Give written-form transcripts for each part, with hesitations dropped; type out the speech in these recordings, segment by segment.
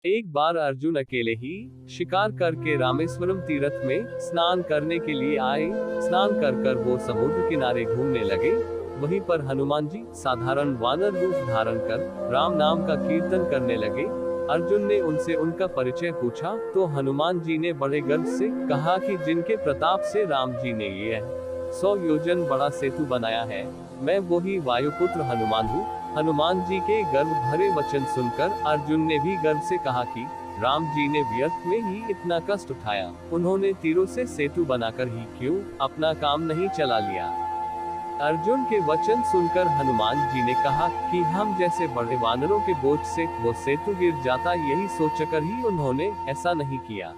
एक बार अर्जुन अकेले ही शिकार करके रामेश्वरम तीर्थ में स्नान करने के लिए आए। स्नान कर कर वो समुद्र किनारे घूमने लगे। वहीं पर हनुमान जी साधारण वानर रूप धारण कर राम नाम का कीर्तन करने लगे। अर्जुन ने उनसे उनका परिचय पूछा तो हनुमान जी ने बड़े गर्व से कहा कि जिनके प्रताप से राम जी ने ये 100 योजन बड़ा सेतु बनाया है, मैं वही वायुपुत्र हनुमान हूँ। हनुमान जी के गर्व भरे वचन सुनकर अर्जुन ने भी गर्व से कहा कि राम जी ने व्यर्थ में ही इतना कष्ट उठाया, उन्होंने तीरों से सेतु बनाकर ही क्यों अपना काम नहीं चला लिया। अर्जुन के वचन सुनकर हनुमान जी ने कहा कि हम जैसे बड़े वानरों के बोझ से वो सेतु गिर जाता, यही सोचकर ही उन्होंने ऐसा नहीं किया।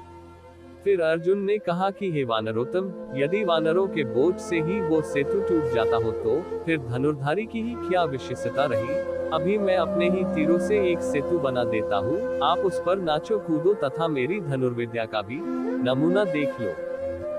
फिर अर्जुन ने कहा कि हे वानरोत्तम, यदि वानरों के बोझ से ही वो सेतु टूट जाता हो तो फिर धनुर्धारी की ही क्या विशेषता रही। अभी मैं अपने ही तीरों से एक सेतु बना देता हूँ, आप उस पर नाचो कूदो तथा मेरी धनुर्विद्या का भी नमूना देख लो।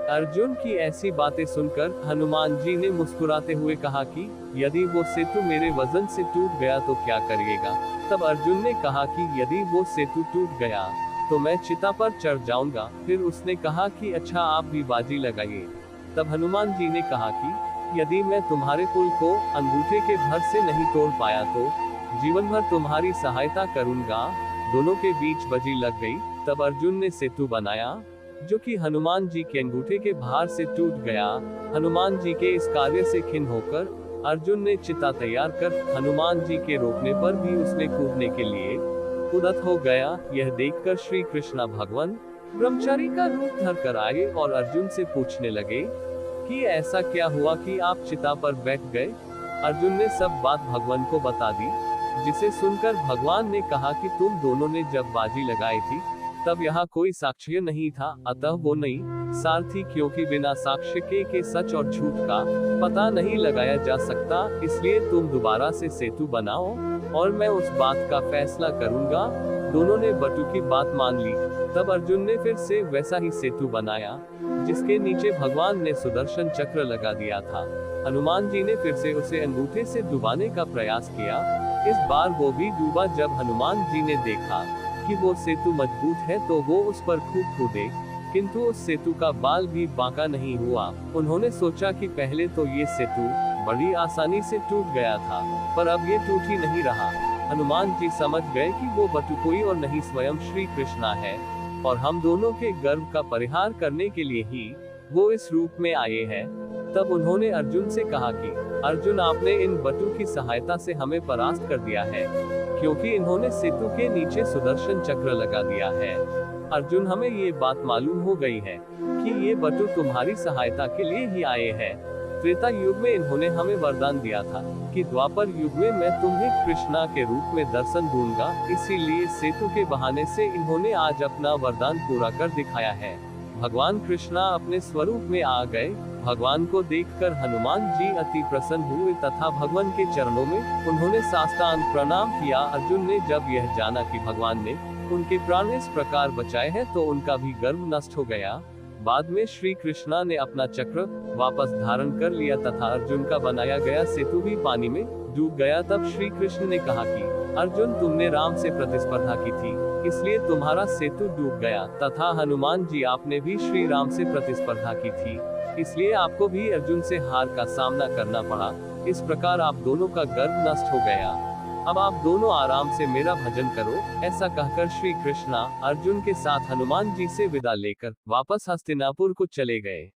अर्जुन की ऐसी बातें सुनकर हनुमान जी ने मुस्कुराते हुए कहा कि यदि वो सेतु मेरे वजन से टूट गया तो क्या करिएगा। तब अर्जुन ने कहा कि यदि वो सेतु टूट गया तो मैं चिता पर चढ़ जाऊंगा। फिर उसने कहा कि अच्छा, आप भी बाजी लगाइए। तब हनुमान जी ने कहा कि यदि मैं तुम्हारे पुल को अंगूठे के भर से नहीं तोड़ पाया तो जीवन भर तुम्हारी सहायता करूंगा। दोनों के बीच बाजी लग गई। तब अर्जुन ने सेतु बनाया जो कि हनुमान जी के अंगूठे के भार से टूट गया। हनुमान जी के इस कार्य से खिन्न होकर अर्जुन ने चिता तैयार कर हनुमान जी के रोकने पर भी उसने कूदने के लिए उद्यत हो गया। यह देखकर श्री कृष्ण भगवान ब्रह्मचारी का रूप धर कर आए और अर्जुन से पूछने लगे कि ऐसा क्या हुआ कि आप चिता पर बैठ गए। अर्जुन ने सब बात भगवान को बता दी, जिसे सुनकर भगवान ने कहा कि तुम दोनों ने जब बाजी लगाई थी तब यहाँ कोई साक्ष्य नहीं था, अतः वो नहीं सारथी, क्योंकि बिना साक्ष्य के सच और झूठ का पता नहीं लगाया जा सकता। इसलिए तुम दोबारा से सेतु बनाओ और मैं उस बात का फैसला करूंगा। दोनों ने बटू की बात मान ली। तब अर्जुन ने फिर से वैसा ही सेतु बनाया जिसके नीचे भगवान ने सुदर्शन चक्र लगा दिया था। हनुमान जी ने फिर से उसे अंगूठे से डुबाने का प्रयास किया। इस बार वो भी डूबा। जब हनुमान जी ने देखा कि वो सेतु मजबूत है तो वो उस पर खूब कूदे, किंतु उस सेतु का बाल भी बांका नहीं हुआ। उन्होंने सोचा कि पहले तो ये सेतु बड़ी आसानी से टूट गया था, पर अब ये टूट ही नहीं रहा। हनुमान जी समझ गए कि वो बटु कोई और नहीं स्वयं श्री कृष्णा है और हम दोनों के गर्व का परिहार करने के लिए ही वो इस रूप में आए हैं। तब उन्होंने अर्जुन से कहा कि अर्जुन, आपने इन बटु की सहायता से हमें परास्त कर दिया है, क्योंकि इन्होंने सेतु के नीचे सुदर्शन चक्र लगा दिया है। अर्जुन, हमें ये बात मालूम हो गई है कि ये बटु तुम्हारी सहायता के लिए ही आए हैं। त्रेता युग में इन्होंने हमें वरदान दिया था कि द्वापर युग में मैं तुम्हें कृष्णा के रूप में दर्शन दूंगा, इसीलिए सेतु के बहाने से इन्होंने आज अपना वरदान पूरा कर दिखाया है। भगवान कृष्णा अपने स्वरूप में आ गए। भगवान को देखकर हनुमान जी अति प्रसन्न हुए तथा भगवान के चरणों में उन्होंने साष्टांग प्रणाम किया। अर्जुन ने जब यह जाना कि भगवान ने उनके प्राण इस प्रकार बचाए हैं तो उनका भी गर्व नष्ट हो गया। बाद में श्री कृष्णा ने अपना चक्र वापस धारण कर लिया तथा अर्जुन का बनाया गया सेतु भी पानी में डूब गया। तब श्री कृष्ण ने कहा कि अर्जुन, तुमने राम से प्रतिस्पर्धा की थी, इसलिए तुम्हारा सेतु डूब गया, तथा हनुमान जी, आपने भी श्री राम से प्रतिस्पर्धा की थी, इसलिए आपको भी अर्जुन से हार का सामना करना पड़ा। इस प्रकार आप दोनों का गर्व नष्ट हो गया। अब आप दोनों आराम से मेरा भजन करो। ऐसा कहकर श्री कृष्णा अर्जुन के साथ हनुमान जी से विदा लेकर वापस हस्तिनापुर को चले गए।